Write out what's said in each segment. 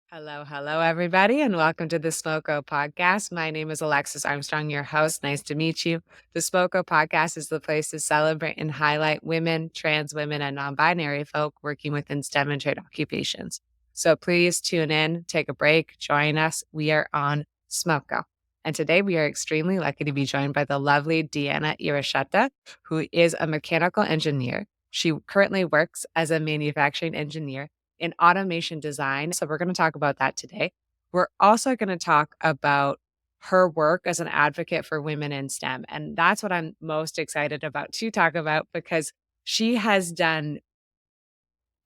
Hello, hello, everybody, and welcome to the Smoko podcast. My name is Alexis Armstrong, your host. Nice to meet you. The Smoko podcast is the place to celebrate and highlight women, trans women, and non binary folk working within STEM and trade occupations. So please tune in, take a break, join us. We are on Smoko. And today we are extremely lucky to be joined by the lovely Diana Iracheta, who is a mechanical engineer. She currently works as a manufacturing engineer in automation design. So we're going to talk about that today. We're also going to talk about her work as an advocate for women in STEM. And that's what I'm most excited about to talk about because she has done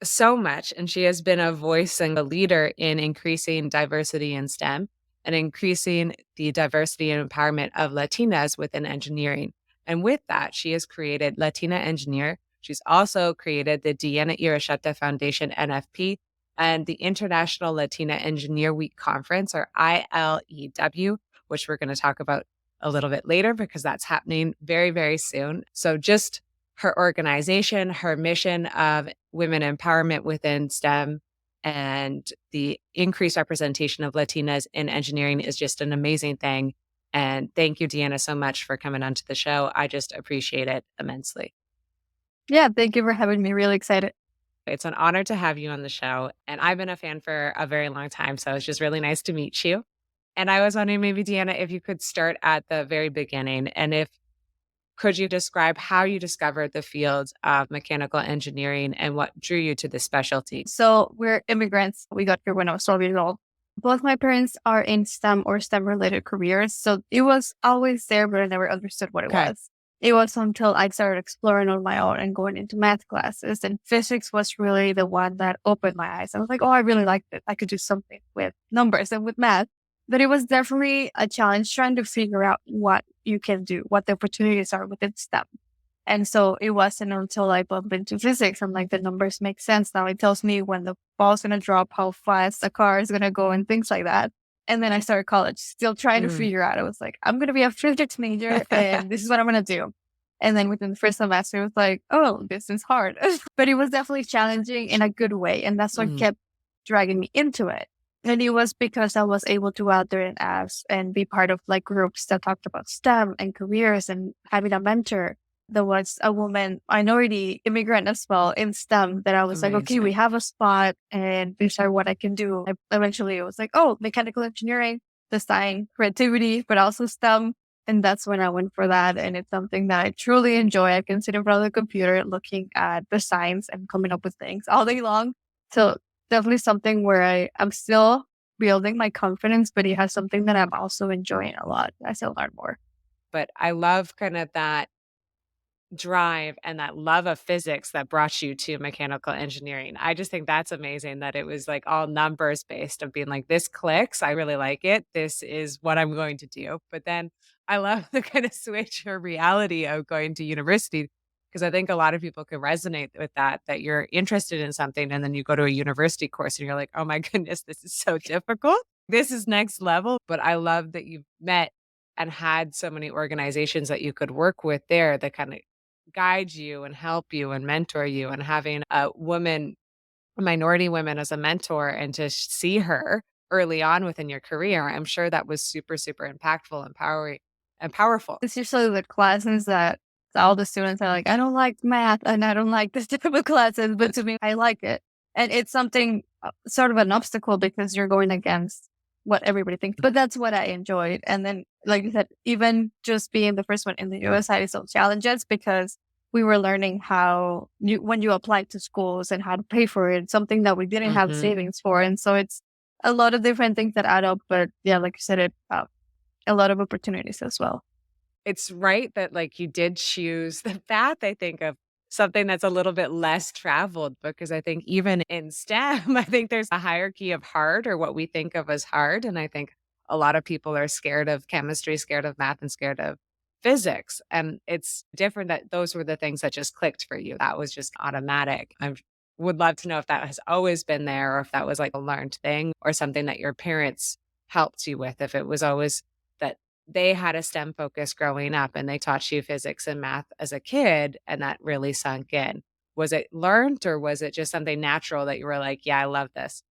so much and she has been a voice and a leader in increasing diversity in STEM and increasing the diversity and empowerment of Latinas within engineering. And with that, she has created Latina Engineer. She's also created the Diana Iracheta Foundation NFP and the International Latina Engineer Week Conference, or ILEW, which we're going to talk about a little bit later because that's happening very, very soon. So just her organization, her mission of women empowerment within STEM and the increased representation of Latinas in engineering is just an amazing thing. And thank you, Deanna, so much for coming onto the show. I just appreciate it immensely. Yeah, thank you for having me. Really excited. It's an honor to have you on the show. And I've been a fan for a very long time. So it's just really nice to meet you. And I was wondering, maybe, Deanna, if you could start at the very beginning and if could you describe how you discovered the field of mechanical engineering and what drew you to this specialty? So we're immigrants. We got here when I was 12 years old. Both my parents are in STEM or STEM related careers. So it was always there, but I never understood what it Okay. was. It was until I started exploring on my own and going into math classes. And physics was really the one that opened my eyes. I was like, oh, I really liked it. I could do something with numbers and with math. But it was definitely a challenge trying to figure out what you can do, what the opportunities are within STEM. And so it wasn't until I bumped into physics. I'm like, the numbers make sense now. It tells me when the ball's going to drop, how fast the car is going to go, and things like that. And then I started college, still trying to Mm. figure out. I was like, I'm going to be a physics major, and this is what I'm going to do. And then within the first semester, it was like, oh, this is hard. But it was definitely challenging in a good way. And that's what Mm. kept dragging me into it. And it was because I was able to go out there and ask and be part of like groups that talked about STEM and careers and having a mentor. There was a woman, minority immigrant as well in STEM that I was like, okay, we Amazing. have a spot and these are what I can do. Eventually it was like, oh, mechanical engineering, design, creativity, but also STEM. And that's when I went for that. And it's something that I truly enjoy. I can sit in front of the computer looking at the signs and coming up with things all day long. So definitely something where I'm still building my confidence, but it has something that I'm also enjoying a lot as I learn more. But I love kind of that drive and that love of physics that brought you to mechanical engineering. I just think that's amazing that it was like all numbers based of being like, this clicks. I really like it. This is what I'm going to do. But then I love the kind of switch or reality of going to university because I think a lot of people can resonate with that, that you're interested in something and then you go to a university course and you're like, oh my goodness, this is so difficult. This is next level. But I love that you've met and had so many organizations that you could work with there that kind of guide you and help you and mentor you and having minority women as a mentor and to see her early on within your career, I'm sure that was super, super impactful, empowering, and powerful. It's usually the classes that all the students are like, I don't like math and I don't like this type of classes, but to me, I like it. And it's something sort of an obstacle because you're going against what everybody thinks. But that's what I enjoyed. And then, like you said, even just being the first one in the US had its own challenges because we were learning how when you apply to schools and how to pay for it, something that we didn't have Mhm. savings for. And so it's a lot of different things that add up. But yeah, like you said, it a lot of opportunities as well. It's right that, like, you did choose the path, I think, of something that's a little bit less traveled because I think even in STEM, I think there's a hierarchy of hard or what we think of as hard, and I think a lot of people are scared of chemistry, scared of math, and scared of physics, and it's different that those were the things that just clicked for you. That was just automatic. I would love to know if that has always been there or if that was, like, a learned thing or something that your parents helped you with, if it was always that they had a STEM focus growing up and they taught you physics and math as a kid and that really sunk in. Was it learned or was it just something natural that you were like, "Yeah, I love this?"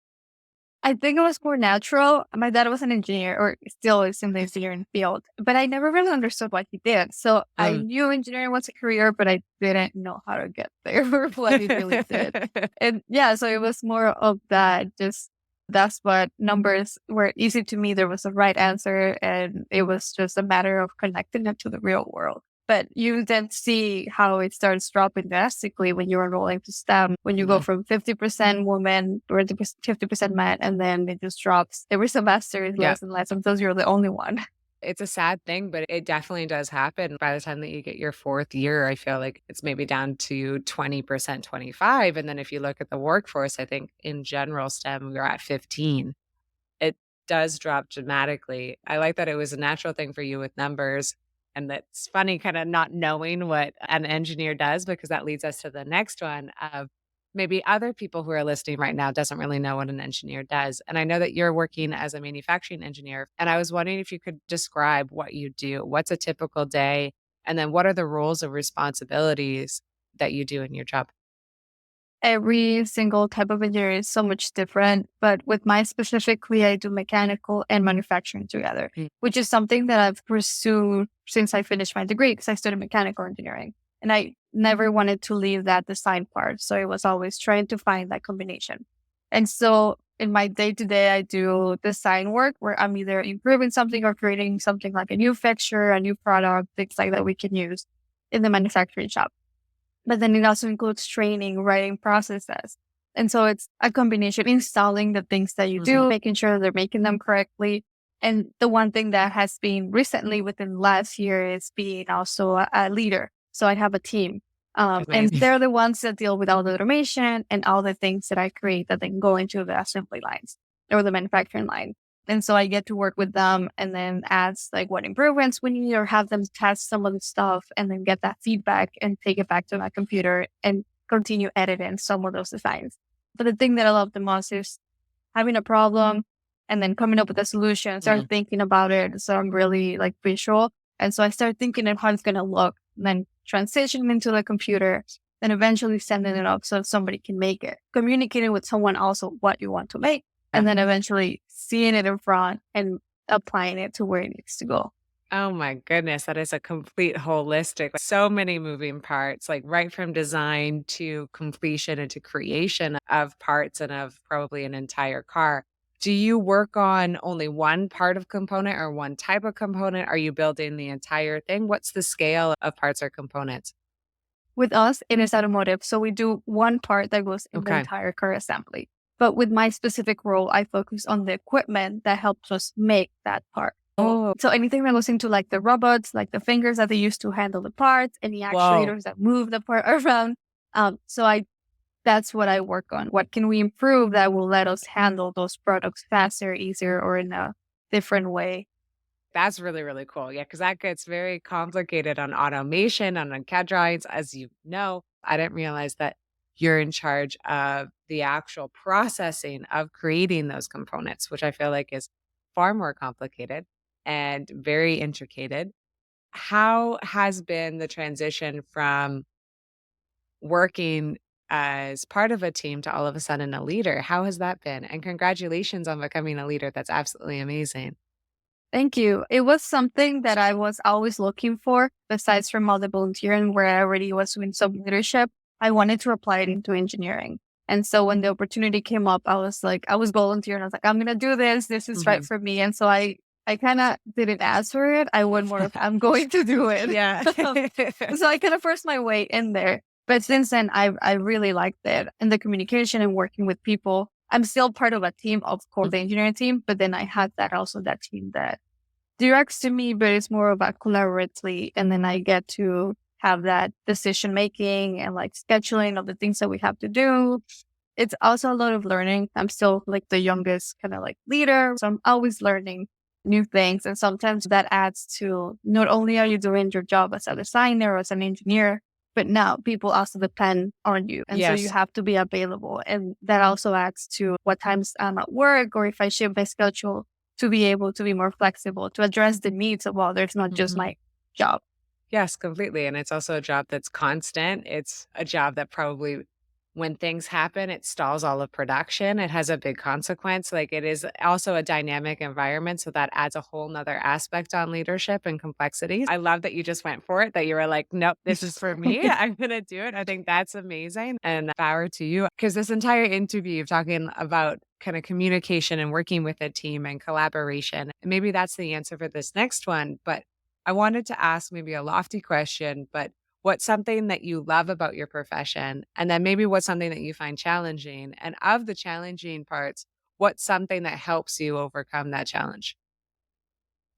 I think it was more natural. My dad was an engineer or still is in the engineering field, but I never really understood what he did. So I Mm. knew engineering was a career, but I didn't know how to get there or what he really did. And yeah, so it was more of that, just that's what numbers were easy to me. There was a right answer and it was just a matter of connecting it to the real world. But you then see how it starts dropping drastically when you're enrolling to STEM, when you go Mhm. from 50% women or 50% men, and then it just drops every semester is Yeah. less and less until you're the only one. It's a sad thing, but it definitely does happen. By the time that you get your 4th year, I feel like it's maybe down to 20%, 25, and then if you look at the workforce, I think in general STEM, we're at 15. It does drop dramatically. I like that it was a natural thing for you with numbers, and that's funny kinda not knowing what an engineer does because that leads us to the next one of maybe other people who are listening right now doesn't really know what an engineer does, and I know that you're working as a manufacturing engineer, and I was wondering if you could describe what you do. What's a typical day? And then what are the roles and responsibilities that you do in your job? Every single type of engineer is so much different, but with my specifically, I do mechanical and manufacturing together, Mm. which is something that I've pursued since I finished my degree because I studied mechanical engineering and I never wanted to leave that design part. So I was always trying to find that combination. And so in my day to day, I do design work where I'm either improving something or creating something like a new fixture, a new product, things like that we can use in the manufacturing shop. But then it also includes training, writing processes. And so it's a combination, installing the things that you Mhm. do, making sure they're making them correctly. And the one thing that has been recently within last year is being also a leader. So I have a team. And Amazing. they're the ones that deal with all the automation and all the things that I create that then go into the assembly lines or the manufacturing line. And so I get to work with them and then ask like what improvements we need or have them test some of the stuff and then get that feedback and take it back to my computer and continue editing some of those designs. But the thing that I love the most is having a problem and then coming up with a solution, start Mm. thinking about it. So I'm really like visual. And so I start thinking of how it's going to look, and then transition into the computer, then eventually sending it up so somebody can make it, communicating with someone also what you want to make, Yeah. and then eventually seeing it in front and applying it to where it needs to go. Oh my goodness, that is a complete holistic, so many moving parts, like right from design to completion and to creation of parts and of probably an entire car. Do you work on only one part of component or one type of component? Are you building the entire thing? What's the scale of parts or components? With us, it is automotive. So we do one part that goes in the Okay. entire car assembly. But with my specific role, I focus on the equipment that helps us make that part. Oh, So anything that goes into like the robots, like the fingers that they use to handle the parts, any whoa. actuators that move the part around. So I that's what I work on. What can we improve that will let us handle those products faster, easier, or in a different way? That's really, really cool. Yeah, because that gets very complicated on automation and on CAD drawings, as you know. I didn't realize that you're in charge of the actual processing of creating those components, which I feel like is far more complicated and very intricated. How has been the transition from working as part of a team to all of a sudden a leader? How has that been? And congratulations on becoming a leader. That's absolutely amazing. Thank you. It was something that I was always looking for, besides from all the volunteering where I already was doing some leadership. I wanted to apply it into engineering. And so when the opportunity came up, I was like, I was volunteering. I was like, I'm gonna do this. This is right Mhm. for me. And so I kind of didn't ask for it. I went more of I'm going to do it. Yeah. So I kind of forced my way in there. But since then, I really liked it and the communication and working with people. I'm still part of a team, of course, the Mhm. engineering team, but then I had that also that team that directs to me, but it's more of a collaboratively. And then I get to have that decision making and like scheduling of the things that we have to do. It's also a lot of learning. I'm still like the youngest kind of like leader. So I'm always learning new things. And sometimes that adds to not only are you doing your job as a designer or as an engineer, but now people also depend on you. And so you Yes. have to be available. And that also adds to what times I'm at work or if I shift my schedule to be able to be more flexible, to address the needs of others, not just Mhm. my job. Yes, completely, and it's also a job that's constant. It's a job that probably when things happen, it stalls all of production. It has a big consequence. Like it is also a dynamic environment. So that adds a whole nother aspect on leadership and complexities. I love that you just went for it, that you were like, nope, this is for me. I'm going to do it. I think that's amazing. And power to you. Because this entire interview, you're talking about kind of communication and working with a team and collaboration. And maybe that's the answer for this next one. But I wanted to ask maybe a lofty question, but what's something that you love about your profession? And then maybe what's something that you find challenging? And of the challenging parts, what's something that helps you overcome that challenge?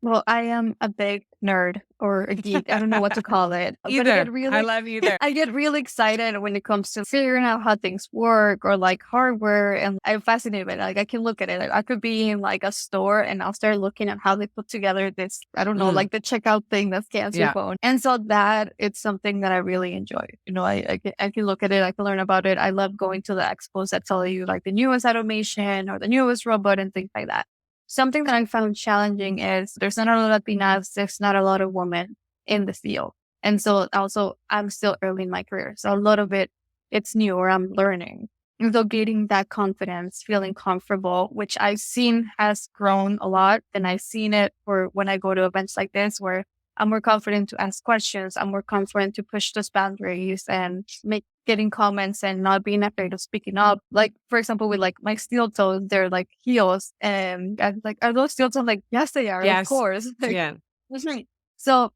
Well, I am a big nerd or a geek. I don't know what to call it, but Either. I love either. I get really excited when it comes to figuring out how things work or like hardware. And I'm fascinated by it. Like I can look at it. Like, I could be in like a store and I'll start looking at how they put together this, I don't know, Mm, like the checkout thing that scans your yeah. phone. And so that it's something that I really enjoy. I can look at it. I can learn about it. I love going to the expos that tell you like the newest automation or the newest robot and things like that. Something that I found challenging is there's not a lot of Latinas, there's not a lot of women in the field. And so also I'm still early in my career. So a lot of it, it's new or I'm learning. And so getting that confidence, feeling comfortable, which I've seen has grown a lot. And I've seen it for when I go to events like this where I'm more confident to ask questions. I'm more confident to push those boundaries and make getting comments and not being afraid of speaking up. Like, for example, with like my steel toes, they're like heels. And I'm like, are those steel toes? I'm like, yes, they are, of Yes. course. Like, Yeah. that's right. So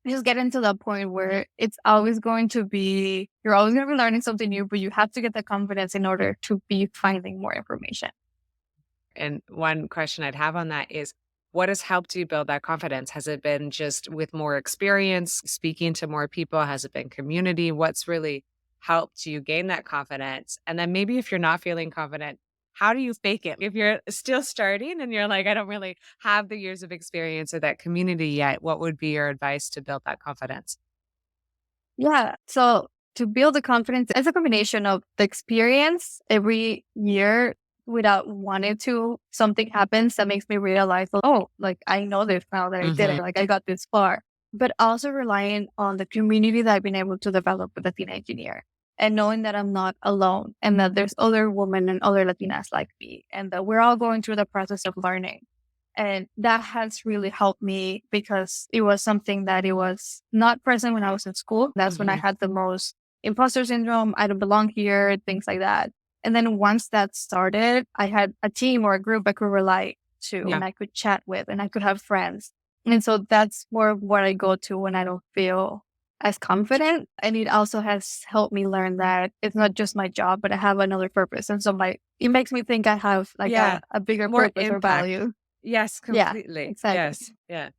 just getting to that point where it's always going to be, you're always going to be learning something new, but you have to get the confidence in order to be finding more information. And one question I'd have on that is what has helped you build that confidence? Has it been just with more experience, speaking to more people? Has it been community? What's really helped you gain that confidence? And then maybe if you're not feeling confident, how do you fake it? If you're still starting and you're like, I don't really have the years of experience or that community yet, what would be your advice to build that confidence? Yeah. So to build the confidence, it's a combination of the experience every year without wanting to. Something happens that makes me realize, oh, like I know this now that I did Hmm. it, like I got this far. But also relying on the community that I've been able to develop with Latina Engineer and knowing that I'm not alone and that there's other women and other Latinas like me and that we're all going through the process of learning. And that has really helped me because it was something that it was not present when I was in school. That's when I Hmm. had the most imposter syndrome. I don't belong here, things like that. And then once that started, I had a team or a group I could rely to Yeah. and I could chat with and I could have friends. And so that's more of what I go to when I don't feel as confident. And it also has helped me learn that it's not just my job, but I have another purpose. And so it makes me think I have like Yeah. a bigger More purpose or impact. value. Yes, Yeah, completely. exactly. Yes. Yeah.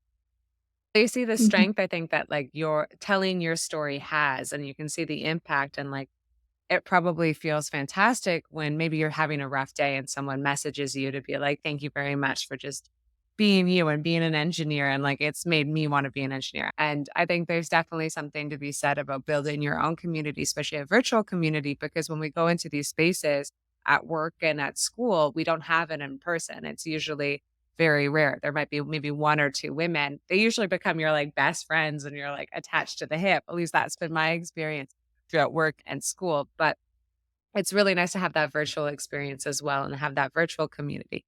You see the Mhm. strength I think that like your telling your story has, and you can see the impact and like it probably feels fantastic when maybe you're having a rough day and someone messages you to be like, thank you very much for just being you and being an engineer. And like, it's made me want to be an engineer. And I think there's definitely something to be said about building your own community, especially a virtual community, because when we go into these spaces at work and at school, we don't have it in person. It's usually very rare. There might be maybe one or two women. They usually become your like best friends and you're like attached to the hip. At least that's been my experience throughout work and school. But it's really nice to have that virtual experience as well and have that virtual community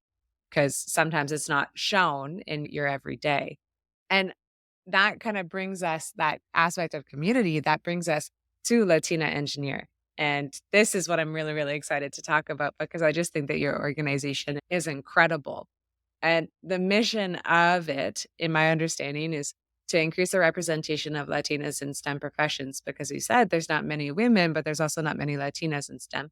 because sometimes it's not shown in your everyday. And that kind of brings us that aspect of community that brings us to Latina Engineer. And this is what I'm really, really excited to talk about because I just think that your organization is incredible. And the mission of it, in my understanding, is to increase the representation of Latinas in STEM professions because you said there's not many women, but there's also not many Latinas in STEM.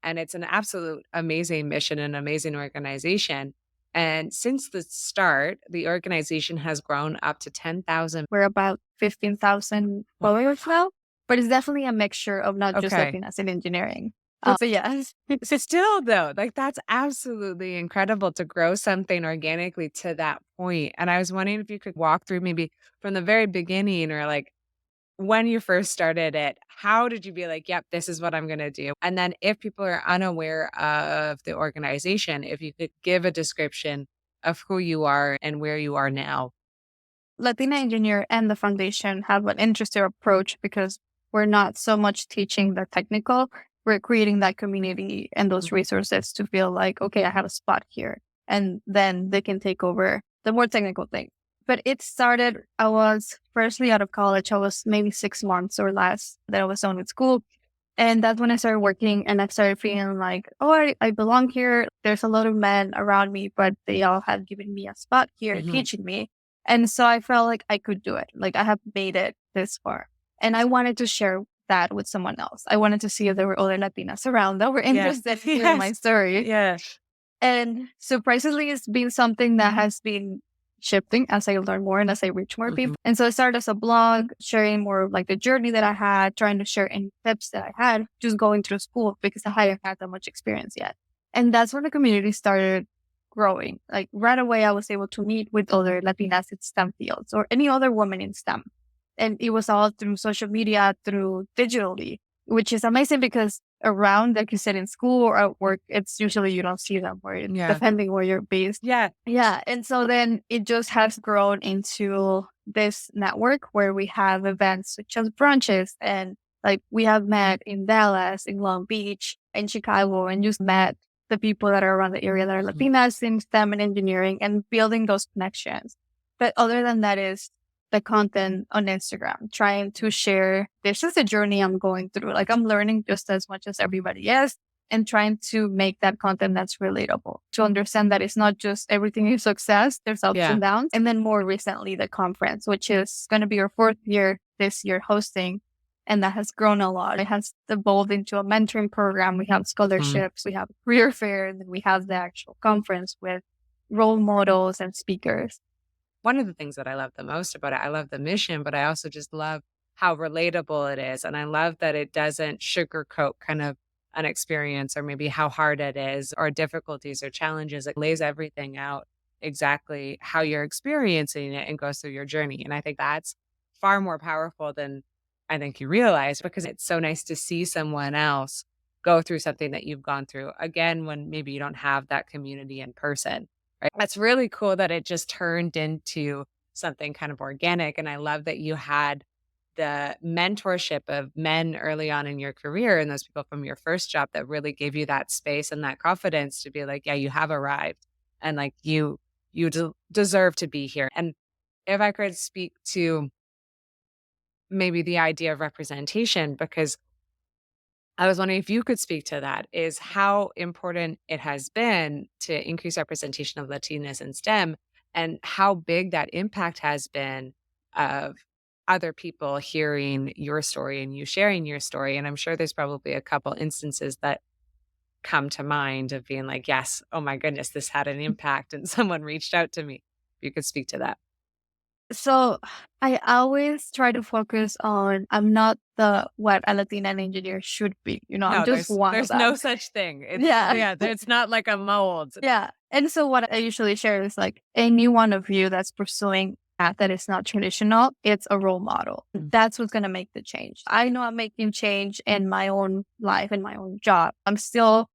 And it's an absolute amazing mission and amazing organization. And since the start, the organization has grown up to 10,000. We're about 15,000 Well, followers now, but it's definitely a mixture of not just okay. Latinas in engineering. But But yeah, still, though, like that's absolutely incredible to grow something organically to that point. And I was wondering if you could walk through maybe from the very beginning or like when you first started it, how did you be like, yep, this is what I'm going to do? And then if people are unaware of the organization, if you could give a description of who you are and where you are now. Latina Engineer and the foundation have an interesting approach because we're not so much teaching the technical we're creating that community and those resources to feel like, okay, I have a spot here. And then they can take over the more technical thing. But it started, I was firstly out of college. I was maybe 6 months or less that I was done with school. And that's when I started working and I started feeling like, oh, I belong here. There's a lot of men around me, but they all have given me a spot here teaching me. And so I felt like I could do it. Like I have made it this far. And I wanted to share that with someone else. I wanted to see if there were other Latinas around that were interested in hearing my story. Yeah. And surprisingly, it's been something that has been shifting as I learn more and as I reach more people. And so I started as a blog, sharing more of like the journey that I had, trying to share any tips that I had, just going through school because I hadn't had that much experience yet. And that's when the community started growing. Like right away, I was able to meet with other Latinas in STEM fields or any other woman in STEM. And it was all through social media, through digitally, which is amazing because around, like you said, in school or at work, it's usually you don't see them or depending where you're based. Yeah. Yeah. And so then it just has grown into this network where we have events such as brunches and like we have met in Dallas, in Long Beach, in Chicago, and just met the people that are around the area that are Latinas in STEM and engineering and building those connections. But other than that is the content on Instagram, trying to share, this is a journey I'm going through. Like I'm learning just as much as everybody else and trying to make that content that's relatable to understand that it's not just everything is success. There's ups and downs. And then more recently, the conference, which is going to be our 4th year this year hosting. And that has grown a lot. It has evolved into a mentoring program. We have scholarships, we have a career fair, and then we have the actual conference with role models and speakers. One of the things that I love the most about it, I love the mission, but I also just love how relatable it is. And I love that it doesn't sugarcoat kind of an experience or maybe how hard it is or difficulties or challenges. It lays everything out exactly how you're experiencing it and goes through your journey. And I think that's far more powerful than I think you realize because it's so nice to see someone else go through something that you've gone through. Again, when maybe you don't have that community in person. Right. That's really cool that it just turned into something kind of organic. And I love that you had the mentorship of men early on in your career and those people from your first job that really gave you that space and that confidence to be like, yeah, you have arrived and like you deserve to be here. And if I could speak to maybe the idea of representation, because I was wondering if you could speak to that, is how important it has been to increase representation of Latinas in STEM and how big that impact has been of other people hearing your story and you sharing your story. And I'm sure there's probably a couple instances that come to mind of being like, yes, oh my goodness, this had an impact and someone reached out to me. If you could speak to that. So I always try to focus on I'm not what a Latina engineer should be. You know, I'm No, just one of there's them. no such thing. It's, Yeah. it's not like a mold. Yeah. And so what I usually share is like any one of you that's pursuing a path that is not traditional, it's a role model. That's what's going to make the change. I know I'm making change in my own life, in my own job. I'm still,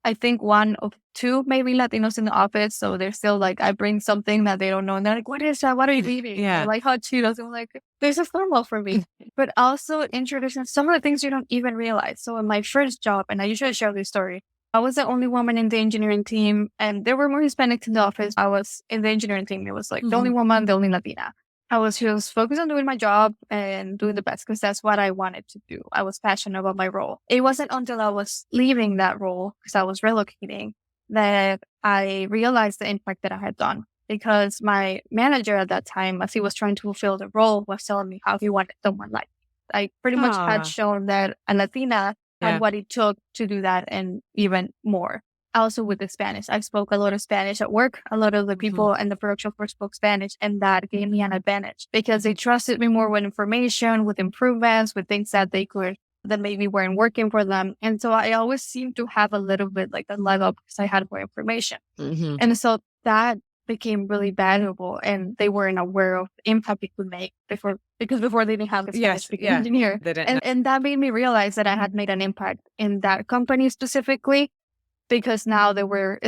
I think, one of two maybe Latinos in the office. So they're still like, I bring something that they don't know. And they're like, what is that? What are you eating? Yeah. They're like hot Cheetos. I'm like, this is normal for me. But also introducing some of the things you don't even realize. So in my first job, and I usually share this story, I was the only woman in the engineering team and there were more Hispanics in the office. I was in the engineering team. It was like the only woman, the only Latina. I was just focused on doing my job and doing the best because that's what I wanted to do. I was passionate about my role. It wasn't until I was leaving that role because I was relocating that I realized the impact that I had done. Because my manager at that time, as he was trying to fulfill the role, was telling me how he wanted someone like me. I pretty much had shown that a Latina had what it took to do that and even more. Also with the Spanish. I spoke a lot of Spanish at work. A lot of the people in the production floor spoke Spanish, and that gave me an advantage because they trusted me more with information, with improvements, with things that they could, that maybe weren't working for them. And so I always seemed to have a little bit like a leg up because I had more information. And so that became really valuable and they weren't aware of the impact it could make before they didn't have a Spanish speaking engineer. And that made me realize that I had made an impact in that company specifically. Because now they were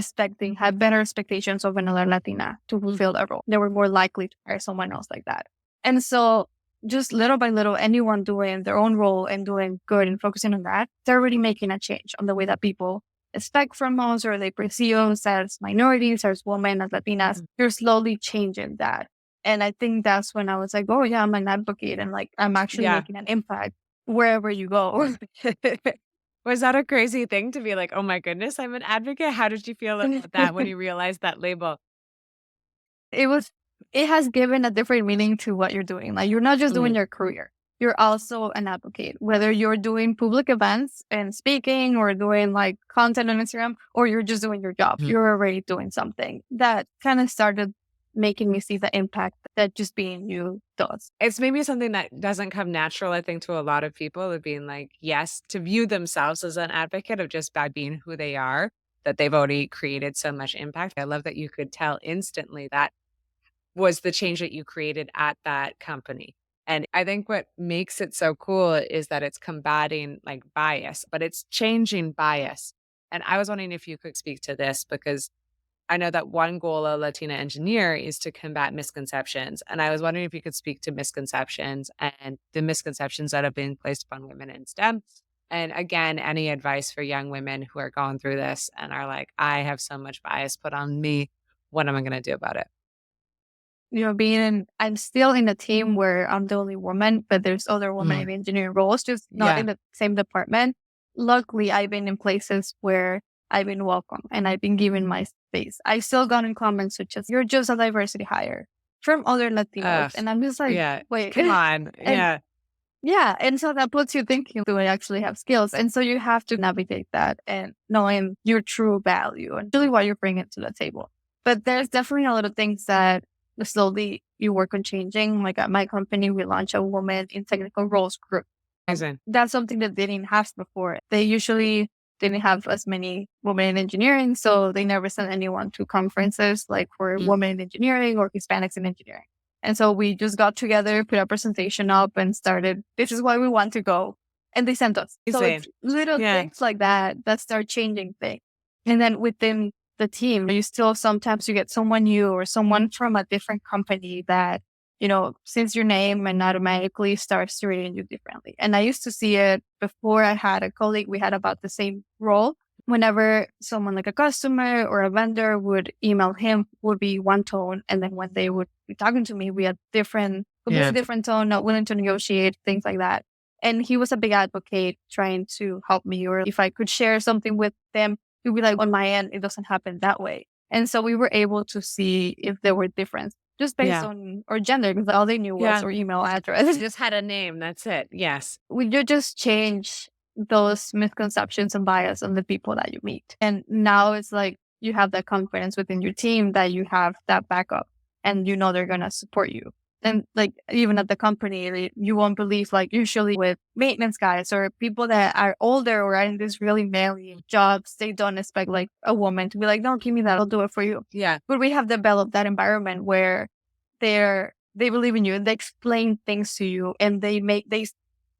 had better expectations of another Latina to fulfill that role. They were more likely to hire someone else like that. And so just little by little, anyone doing their own role and doing good and focusing on that, they're already making a change on the way that people expect from us or they perceive us as minorities, as women, as Latinas. Mhm. They're slowly changing that. And I think that's when I was like, oh, yeah, I'm an advocate and like I'm actually Yeah. making an impact wherever you go. Was that a crazy thing to be like, "Oh my goodness, I'm an advocate"? How did you feel about that when you realized that label? It was it has given a different meaning to what you're doing. Like you're not just doing Mhm, your career. You're also an advocate, whether you're doing public events and speaking or doing like content on Instagram or you're just doing your job. mhm. You're already doing something. That kind of started making me see the impact that just being you does. It's maybe something that doesn't come natural, I think, to a lot of people of being like, yes, to view themselves as an advocate of just by being who they are, that they've already created so much impact. I love that you could tell instantly that was the change that you created at that company. And I think what makes it so cool is that it's combating like bias, but it's changing bias. And I was wondering if you could speak to this because I know that one goal of Latina Engineer is to combat misconceptions. And I was wondering if you could speak to misconceptions and the misconceptions that have been placed upon women in STEM. And again, any advice for young women who are going through this and are like, I have so much bias put on me. What am I going to do about it? I'm still in a team where I'm the only woman, but there's other women Mhm. in engineering roles, just not Yeah. in the same department. Luckily, I've been in places where I've been welcome and I've been given my space. I still gotten comments such as, you're just a diversity hire from other Latinos. Ugh. And I'm just like, Yeah. wait. Come on. And Yeah. yeah. And so that puts you thinking, do I actually have skills? And so you have to navigate that and knowing your true value and really what you're bringing to the table. But there's definitely a lot of things that slowly you work on changing. Like at my company, we launched a woman in technical roles group. Amazing. That's something that they didn't have before. They usually didn't have as many women in engineering. So they never sent anyone to conferences like for Mm. women in engineering or Hispanics in engineering. And so we just got together, put a presentation up and started, this is why we want to go. And they sent us. So Amazing. it's little Yeah. things like that that start changing things. And then within the team, you still sometimes you get someone new or someone from a different company that, since your name and automatically starts treating you differently. And I used to see it before I had a colleague, we had about the same role. Whenever someone like a customer or a vendor would email him, would be one tone. And then when they would be talking to me, we had completely Yeah. different tone, not willing to negotiate, things like that. And he was a big advocate trying to help me, or if I could share something with them, he'd be like, on my end, it doesn't happen that way. And so we were able to see if there were difference just based Yeah. on our gender, because all they knew was Yeah. our email address. Just had a name. That's it. Yes. We you just change those misconceptions and bias on the people that you meet. And now it's like you have that confidence within your team that you have that backup and you know they're gonna support you. And like even at the company, you won't believe like usually with maintenance guys or people that are older or are in these really manly jobs, they don't expect like a woman to be like, no, give me that, I'll do it for you. Yeah. But we have developed that environment where they believe in you and they explain things to you and they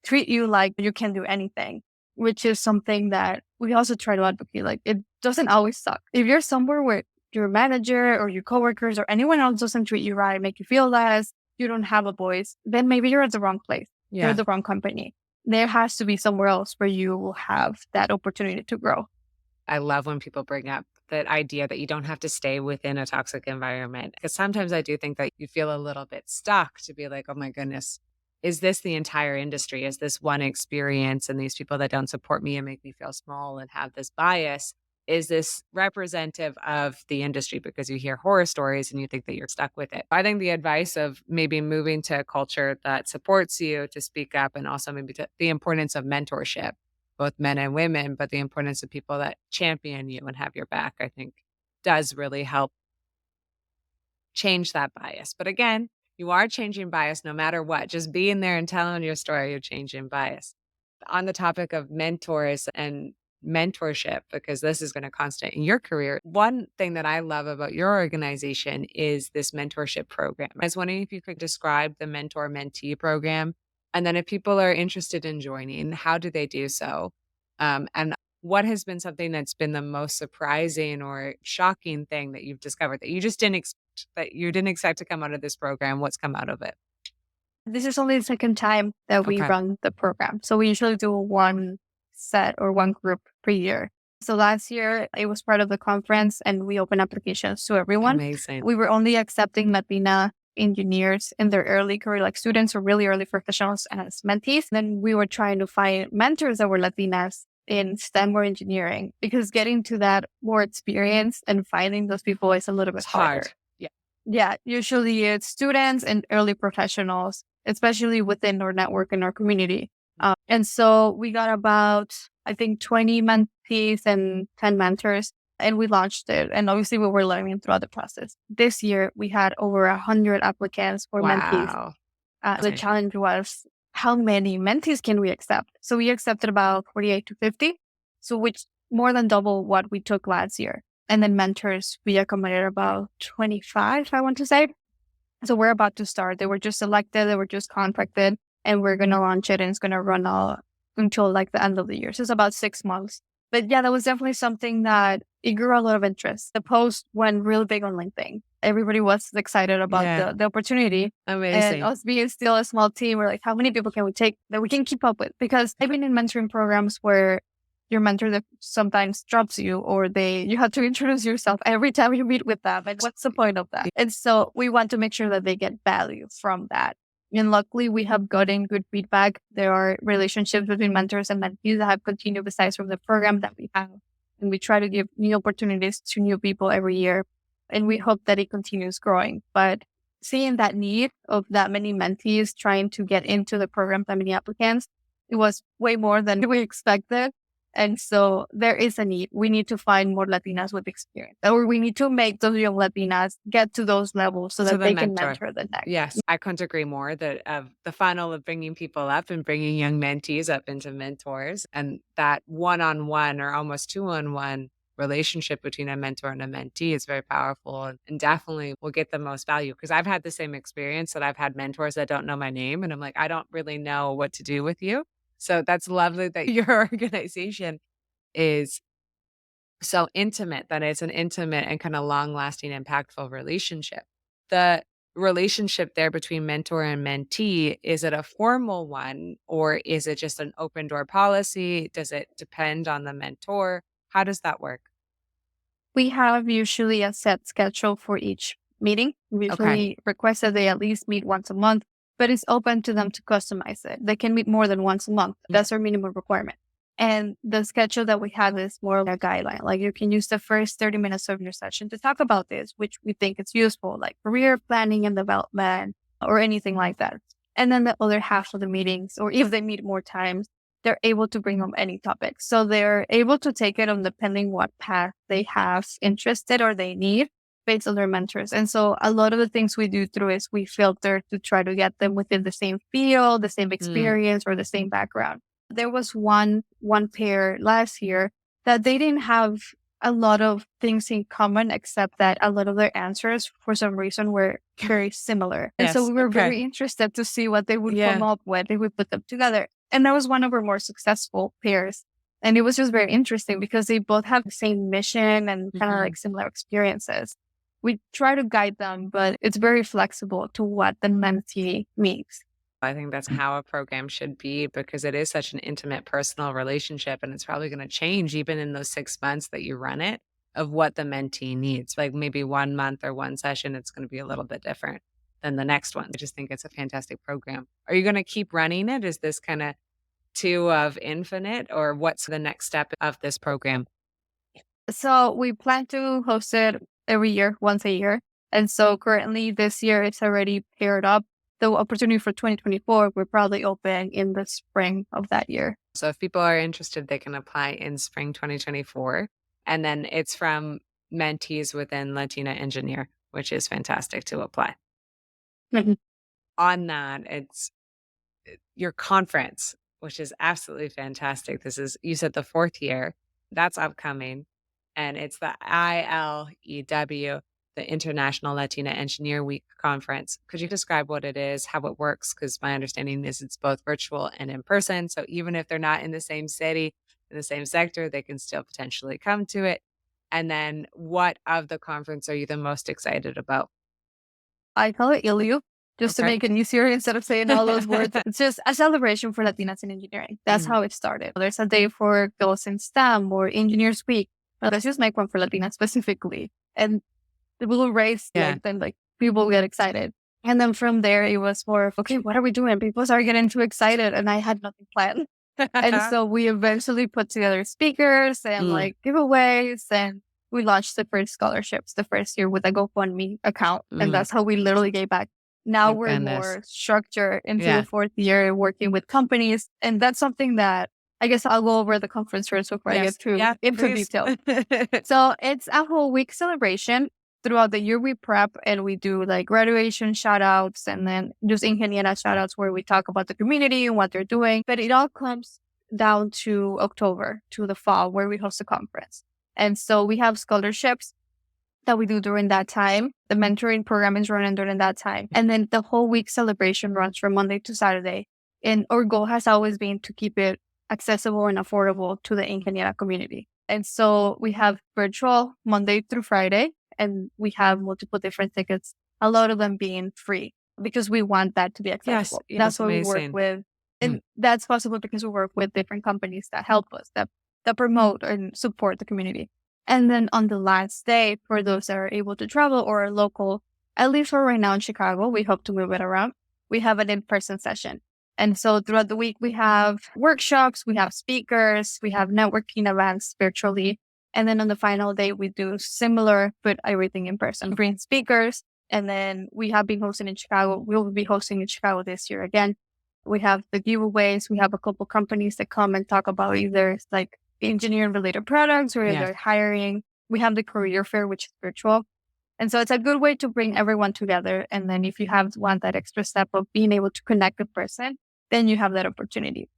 treat you like you can do anything, which is something that we also try to advocate. Like it doesn't always suck. If you're somewhere where your manager or your coworkers or anyone else doesn't treat you right, make you feel less, you don't have a voice, then maybe you're at the wrong place. You're at Yeah. the wrong company. There has to be somewhere else where you will have that opportunity to grow. I love when people bring up that idea that you don't have to stay within a toxic environment. Because sometimes I do think that you feel a little bit stuck to be like, oh my goodness, is this the entire industry? Is this one experience? And these people that don't support me and make me feel small and have this bias, is this representative of the industry? Because you hear horror stories and you think that you're stuck with it. I think the advice of maybe moving to a culture that supports you to speak up and also maybe the importance of mentorship, both men and women, but the importance of people that champion you and have your back, I think does really help change that bias. But again, you are changing bias no matter what. Just being there and telling your story, you're changing bias. On the topic of mentors and mentorship, because this is going to constant in your career, one thing that I love about your organization is this mentorship program. I was wondering if you could describe the mentor mentee program. And then if people are interested in joining, how do they do so? And what has been something that's been the most surprising or shocking thing that you've discovered that you just didn't expect to come out of this program? What's come out of it? This is only the second time that we Okay. run the program. So we usually do one set or one group per year. So last year it was part of the conference and we opened applications to everyone. Amazing. We were only accepting Latina engineers in their early career, like students or really early professionals as mentees. Then we were trying to find mentors that were Latinas in STEM or engineering because getting to that more experience and finding those people is a little bit It's harder. hard. Yeah. Yeah, usually it's students and early professionals, especially within our network and our community. And so we got about, I think, 20 mentees and 10 mentors, and we launched it. And obviously, we were learning throughout the process. This year, we had over 100 applicants for mentees. Wow. The Amazing. challenge was how many mentees can we accept? So we accepted about 48 to 50, so which more than double what we took last year. And then mentors, we accommodated about 25, I want to say. So we're about to start. They were just selected, they were just contracted, and we're going to launch it and it's going to run all until like the end of the year. So it's about 6 months. But yeah, that was definitely something that it grew a lot of interest. The post went real big on LinkedIn. Everybody was excited about Yeah. the opportunity. And Amazing. us being still a small team, we're like, how many people can we take that we can keep up with? Because I've been in mentoring programs where your mentor that sometimes drops you or you have to introduce yourself every time you meet with them. And what's the point of that? And so we want to make sure that they get value from that. And luckily we have gotten good feedback. There are relationships between mentors and mentees that have continued besides from the program that we have. And we try to give new opportunities to new people every year. And we hope that it continues growing. But seeing that need of that many mentees trying to get into the program, that many applicants, it was way more than we expected. And so there is a need. We need to find more Latinas with experience, or we need to make those young Latinas get to those levels so So that the they can mentor. mentor the next. Yes, I couldn't agree more that of the funnel of bringing people up and bringing young mentees up into mentors and that one-on-one or almost two-on-one relationship between a mentor and a mentee is very powerful and definitely will get the most value because I've had the same experience that I've had mentors that don't know my name and I'm like, I don't really know what to do with you. So that's lovely that your organization is so intimate that it's an intimate and kind of long-lasting, impactful relationship. The relationship there between mentor and mentee, is it a formal one or is it just an open door policy? Does it depend on the mentor? How does that work? We have usually a set schedule for each meeting. We Okay. usually request that they at least meet once a month, but it's open to them to customize it. They can meet more than once a month. Yeah. That's our minimum requirement. And the schedule that we have is more of a guideline. Like you can use the first 30 minutes of your session to talk about this, which we think is useful, like career planning and development or anything like that. And then the other half of the meetings, or if they meet more times, they're able to bring up any topic. So they're able to take it on depending what path they have interested or they need based on their mentors. And so a lot of the things we do through is we filter to try to get them within the same field, the same Mm, experience, or the same background. There was one pair last year that they didn't have a lot of things in common except that a lot of their answers for some reason were very similar. And so yes. we were Okay. very interested to see what they would come Yeah. up with if we put them together. And that was one of our more successful pairs. And it was just very interesting because they both have the same mission and kind of Mhm. like similar experiences. We try to guide them, but it's very flexible to what the mentee needs. I think that's how a program should be because it is such an intimate personal relationship and it's probably going to change even in those 6 months that you run it of what the mentee needs. Like maybe 1 month or one session, it's going to be a little bit different than the next one. I just think it's a fantastic program. Are you going to keep running it? Is this kind of two of infinite or what's the next step of this program? So we plan to host it every year, once a year. And so currently this year it's already paired up. The opportunity for 2024 will probably open in the spring of that year. So if people are interested, they can apply in spring 2024. And then it's from mentees within Latina Engineer, which is fantastic to apply. Mhm. On that, it's your conference, which is absolutely fantastic. This is, you said the fourth year, that's upcoming. And it's the ILEW, the International Latina Engineer Week Conference. Could you describe what it is, how it works? Because my understanding is it's both virtual and in person. So even if they're not in the same city, in the same sector, they can still potentially come to it. And then what of the conference are you the most excited about? I call it ILU. just to Okay. make it easier instead of saying all those words. It's just a celebration for Latinas in engineering. That's how it started. There's a day for girls in STEM or Engineers Week. But let's just make one for Latinas specifically. And we will raise Yeah. then people get excited. And then from there, it was more of, okay, what are we doing? People started getting too excited and I had nothing planned. And so we eventually put together speakers and giveaways, and we launched the first scholarships the first year with a GoFundMe account. And that's how we literally gave back. Now Oh, we're goodness. more structured into the Yeah. fourth year working with companies. And that's something that I guess I'll go over the conference first before I Yes. get too Yeah, into please. detail. So it's a whole week celebration. Throughout the year, we prep and we do like graduation shout outs and then just Ingeniera shout outs where we talk about the community and what they're doing. But it all comes down to October, to the fall, where we host a conference. And so we have scholarships that we do during that time. The mentoring program is running during that time. And then the whole week celebration runs from Monday to Saturday. And our goal has always been to keep it accessible and affordable to the Ingeniera community. And so we have virtual Monday through Friday, and we have multiple different tickets, a lot of them being free because we want that to be Yes. accessible. Yes. That's what we work Amazing. with. And that's possible because we work with different companies that help us, that promote and support the community. And then on the last day, for those that are able to travel or are local, at least for right now in Chicago, we hope to move it around. We have an in-person session. And so throughout the week, we have workshops, we have speakers, we have networking events virtually. And then on the final day, we do similar, but everything in person. Bring speakers. And then we have been hosting in Chicago. We will be hosting in Chicago this year again. We have the giveaways. We have a couple companies that come and talk about either like engineering related products or they're hiring. We have the career fair, which is virtual. And so it's a good way to bring everyone together. And then if you want that extra step of being able to connect the person, then you have that opportunity.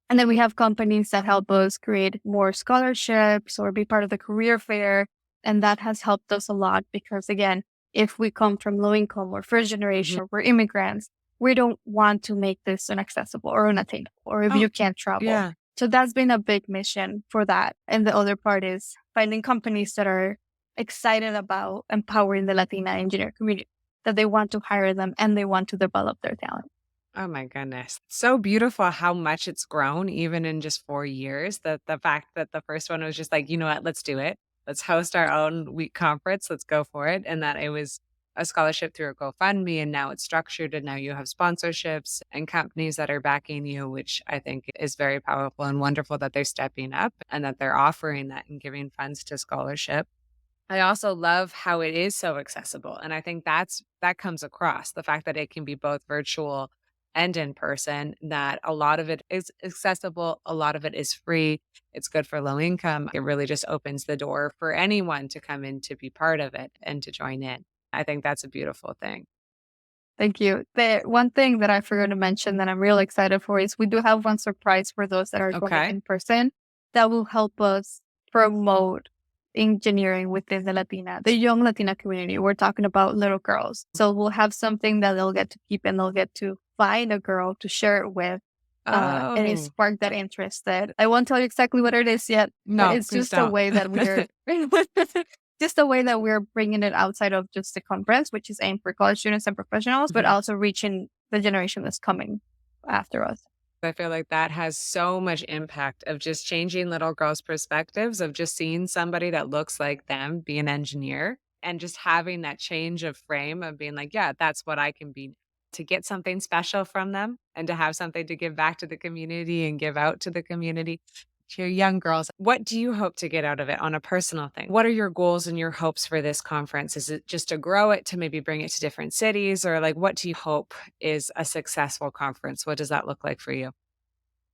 And then we have companies that help us create more scholarships or be part of the career fair. And that has helped us a lot because, again, if we come from low income or first generation or we're immigrants, we don't want to make this inaccessible or unattainable or if you can't travel. Yeah. So that's been a big mission for that. And the other part is finding companies that are excited about empowering the Latina engineer community, that they want to hire them and they want to develop their talent. Oh my goodness. So beautiful how much it's grown even in just 4 years. The fact that the first one was just like, you know what, let's do it. Let's host our own week conference. Let's go for it. And that it was a scholarship through a GoFundMe and now it's structured and now you have sponsorships and companies that are backing you, which I think is very powerful and wonderful that they're stepping up and that they're offering that and giving funds to scholarship. I also love how it is so accessible, and I think that comes across, the fact that it can be both virtual and in person, that a lot of it is accessible, a lot of it is free, it's good for low income, it really just opens the door for anyone to come in to be part of it and to join in. I think that's a beautiful thing. Thank you. The one thing that I forgot to mention that I'm real excited for is we do have one surprise for those that are going Okay. in person that will help us promote engineering within the young Latina community. We're talking about little girls. So we'll have something that they'll get to keep and they'll get to find a girl to share it with. And it Oh. sparked that interest that I won't tell you exactly what it is yet, but No, it's please just a don't. way that we're just a way that we're bringing it outside of just the conference, which is aimed for college students and professionals, but also reaching the generation that's coming after us. I feel like that has so much impact of just changing little girls' perspectives of just seeing somebody that looks like them be an engineer and just having that change of frame of being like, yeah, that's what I can be, to get something special from them and to have something to give back to the community and give out to the community. To your young girls, what do you hope to get out of it on a personal thing? What are your goals and your hopes for this conference? Is it just to grow it, to maybe bring it to different cities? Or like, what do you hope is a successful conference? What does that look like for you?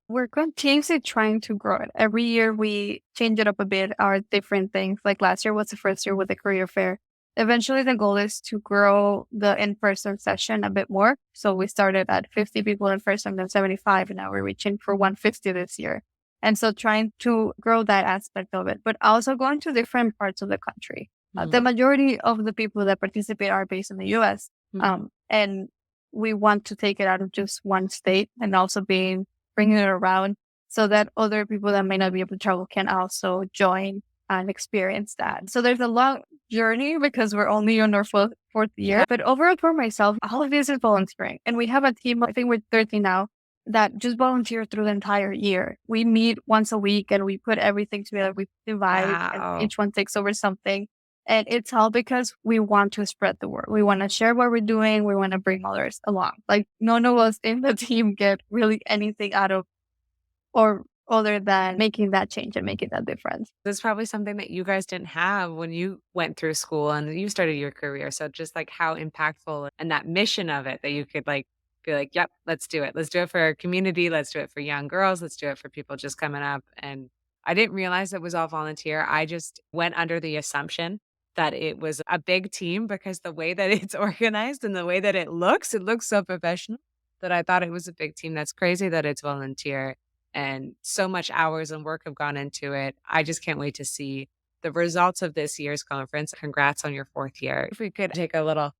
We're continuously trying to grow it. Every year we change it up a bit, our different things. Like last year was the first year with the career fair. Eventually the goal is to grow the in-person session a bit more. So we started at 50 people in person, then 75, and now we're reaching for 150 this year. And so trying to grow that aspect of it, but also going to different parts of the country. The majority of the people that participate are based in the US. And we want to take it out of just one state and also bringing it around so that other people that may not be able to travel can also join and experience that. So there's a long journey because we're only on our fourth year. But overall for myself, all of this is volunteering. And we have a team, I think we're 13 now, that just volunteer through the entire year. We meet once a week and we put everything together. We divide and Wow. each one takes over something. And it's all because we want to spread the word. We want to share what we're doing. We want to bring others along. Like none of us in the team get really anything out of or other than making that change and making that difference. That's probably something that you guys didn't have when you went through school and you started your career. So just like how impactful and that mission of it that you could like be like, yep, let's do it. Let's do it for our community. Let's do it for young girls. Let's do it for people just coming up. And I didn't realize it was all volunteer. I just went under the assumption that it was a big team because the way that it's organized and the way that it looks so professional that I thought it was a big team. That's crazy that it's volunteer and so much hours and work have gone into it. I just can't wait to see the results of this year's conference. Congrats on your fourth year. If we could take a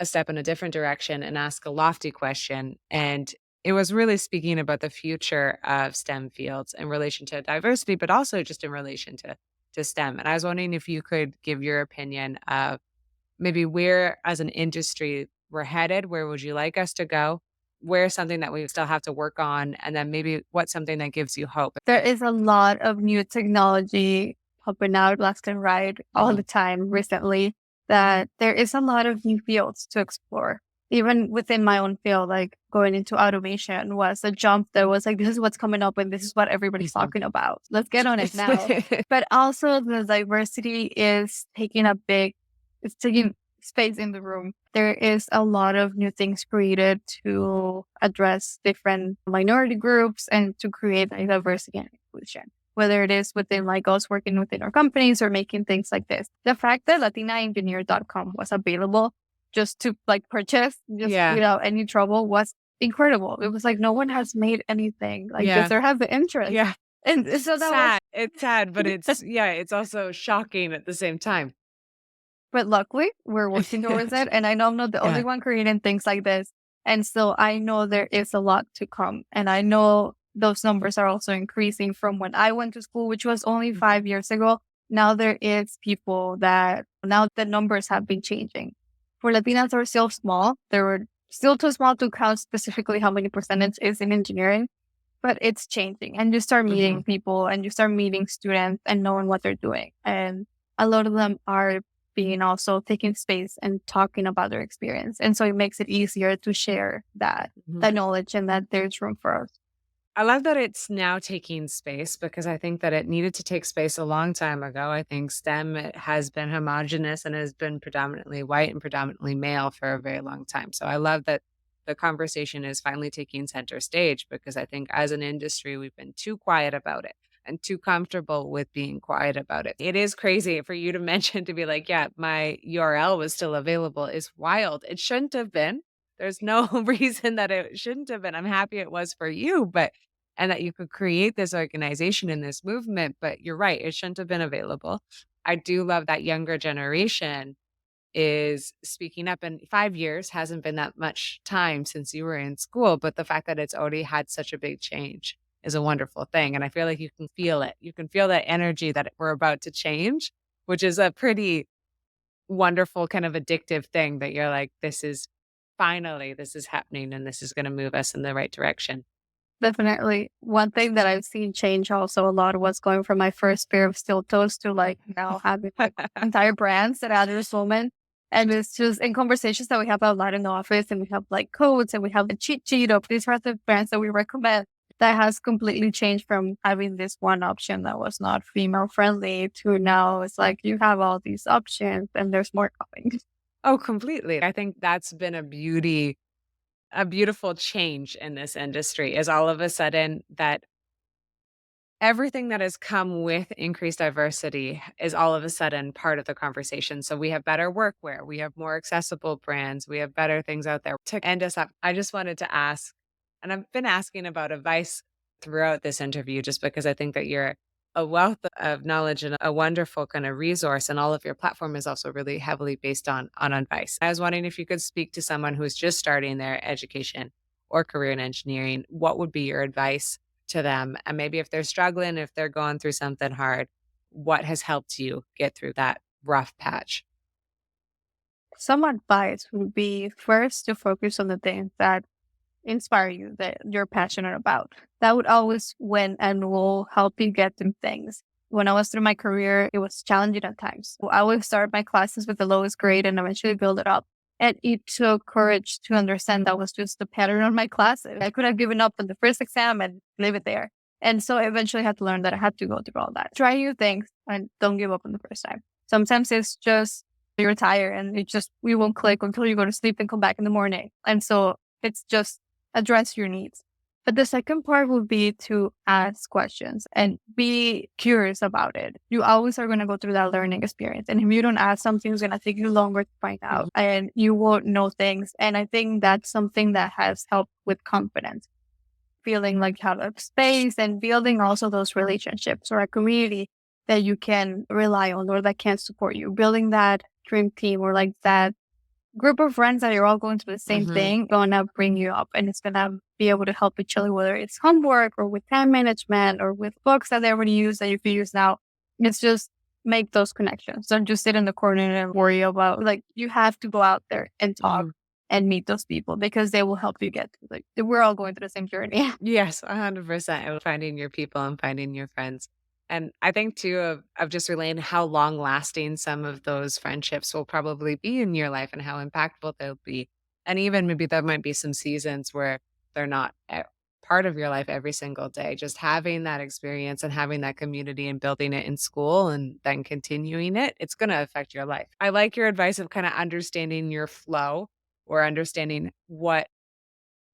step in a different direction and ask a lofty question. And it was really speaking about the future of STEM fields in relation to diversity, but also just in relation to STEM. And I was wondering if you could give your opinion of maybe where as an industry we're headed, where would you like us to go? Where's something that we still have to work on? And then maybe what's something that gives you hope? There is a lot of new technology popping out left and right all the time recently that there is a lot of new fields to explore. Even within my own field, like going into automation was a jump that was like, this is what's coming up and this is what everybody's talking about. Let's get on it now. But also the diversity is it's taking space in the room. There is a lot of new things created to address different minority groups and to create like diversity and inclusion, whether it is within like us working within our companies or making things like this. The fact that LatinaEngineer.com was available just to like purchase, just Yeah. without any trouble was incredible. It was like no one has made anything like Yeah. this or have the interest. Yeah. And so that was Sad. It's sad, but it's yeah, it's also shocking at the same time. But luckily, we're working towards it. And I know I'm not the only Yeah. one creating things like this. And so I know there is a lot to come. And I know those numbers are also increasing from when I went to school, which was only 5 years ago. Now there is people that now the numbers have been changing. For Latinas are still small. They were still too small to count specifically how many percentage is in engineering, but it's changing. And you start meeting people and you start meeting students and knowing what they're doing. And a lot of them are being also taking space and talking about their experience. And so it makes it easier to share that knowledge and that there's room for us. I love that it's now taking space because I think that it needed to take space a long time ago. I think STEM has been homogenous and has been predominantly white and predominantly male for a very long time. So I love that the conversation is finally taking center stage because I think as an industry, we've been too quiet about it and too comfortable with being quiet about it. It is crazy for you to mention to be like, yeah, my URL was still available is wild. It shouldn't have been. There's no reason that it shouldn't have been. I'm happy it was for you, but and that you could create this organization and this movement, but you're right, it shouldn't have been available. I do love that younger generation is speaking up, and 5 years hasn't been that much time since you were in school, but the fact that it's already had such a big change is a wonderful thing, and I feel like you can feel it. You can feel that energy that we're about to change, which is a pretty wonderful kind of addictive thing that you're like, this is happening, and this is gonna move us in the right direction. Definitely. One thing that I've seen change also a lot was going from my first pair of steel toes to like now having like entire brands that are this woman. And it's just in conversations that we have a lot in the office and we have like codes and we have a cheat sheet of these sorts of brands that we recommend that has completely changed from having this one option that was not female friendly to now it's like you have all these options and there's more coming. Oh, completely. I think that's been a beautiful change in this industry is all of a sudden that everything that has come with increased diversity is all of a sudden part of the conversation. So we have better workwear, we have more accessible brands, we have better things out there. To end us up, I just wanted to ask, and I've been asking about advice throughout this interview just because I think that you're a wealth of knowledge and a wonderful kind of resource, and all of your platform is also really heavily based on advice. I was wondering if you could speak to someone who's just starting their education or career in engineering, what would be your advice to them? And maybe if they're struggling, if they're going through something hard, what has helped you get through that rough patch? Some advice would be first to focus on the things that inspire you, that you're passionate about. That would always win and will help you get through things. When I was through my career, it was challenging at times. I would start my classes with the lowest grade and eventually build it up. And it took courage to understand that was just the pattern of my classes. I could have given up on the first exam and leave it there. And so I eventually had to learn that I had to go through all that. Try new things and don't give up on the first time. Sometimes it's just you're tired and it just, we won't click until you go to sleep and come back in the morning. And so it's just address your needs. But the second part would be to ask questions and be curious about it. You always are going to go through that learning experience. And if you don't ask, something is going to take you longer to find out and you won't know things. And I think that's something that has helped with confidence, feeling like you have a space and building also those relationships or a community that you can rely on or that can support you. Building that dream team or like that group of friends that you're all going through the same Mhm. thing gonna bring you up and it's gonna be able to help each other, whether it's homework or with time management or with books that they already use that you can use now. It's just make those connections. Don't just sit in the corner and worry about like you have to go out there and talk Mhm. and meet those people because they will help you get through, like we're all going through the same journey. Yes, 100%, of finding your people and finding your friends. And I think too of just relaying how long lasting some of those friendships will probably be in your life and how impactful they'll be. And even maybe there might be some seasons where they're not part of your life every single day. Just having that experience and having that community and building it in school and then continuing it, it's going to affect your life. I like your advice of kind of understanding your flow or understanding what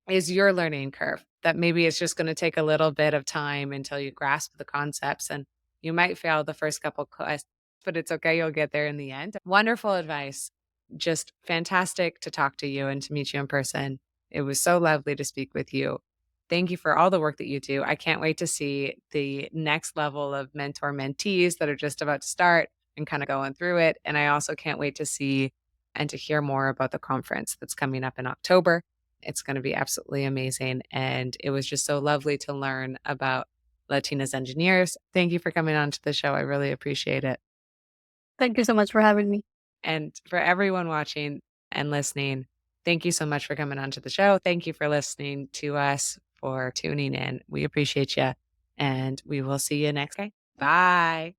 is your learning curve, that maybe it's just gonna take a little bit of time until you grasp the concepts, and you might fail the first couple quests, but it's okay, you'll get there in the end. Wonderful advice. Just fantastic to talk to you and to meet you in person. It was so lovely to speak with you. Thank you for all the work that you do. I can't wait to see the next level of mentor-mentees that are just about to start and kinda going through it, and I also can't wait to see and to hear more about the conference that's coming up in October. It's gonna be absolutely amazing, and it was just so lovely to learn about Latinas engineers. Thank you for coming on to the show, I really appreciate it. Thank you so much for having me. And for everyone watching and listening, thank you so much for coming on to the show. Thank you for listening to us, for tuning in. We appreciate you, and we will see you next time. Bye.